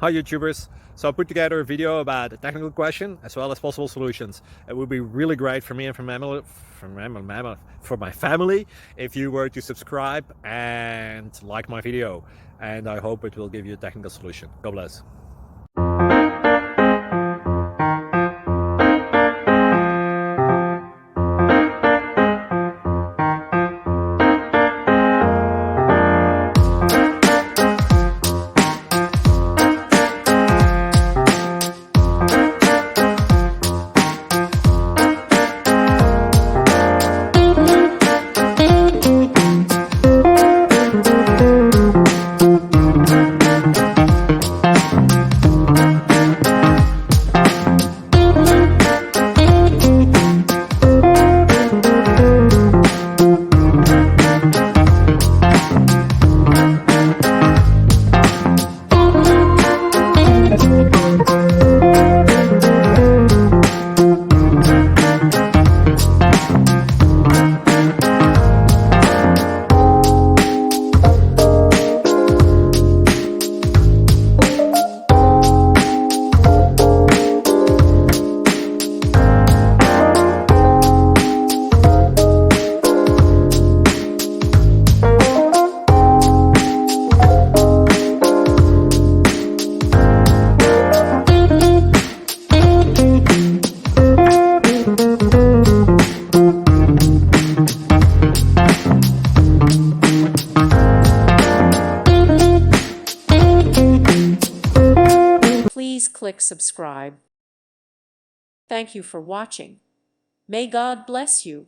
Hi YouTubers! So I put together a video about a technical question as well as possible solutions. It would be really great for me and for my family if you were to subscribe and like my video, and I hope it will give you a technical solution. God bless. Please click subscribe. Thank you for watching. May God bless you.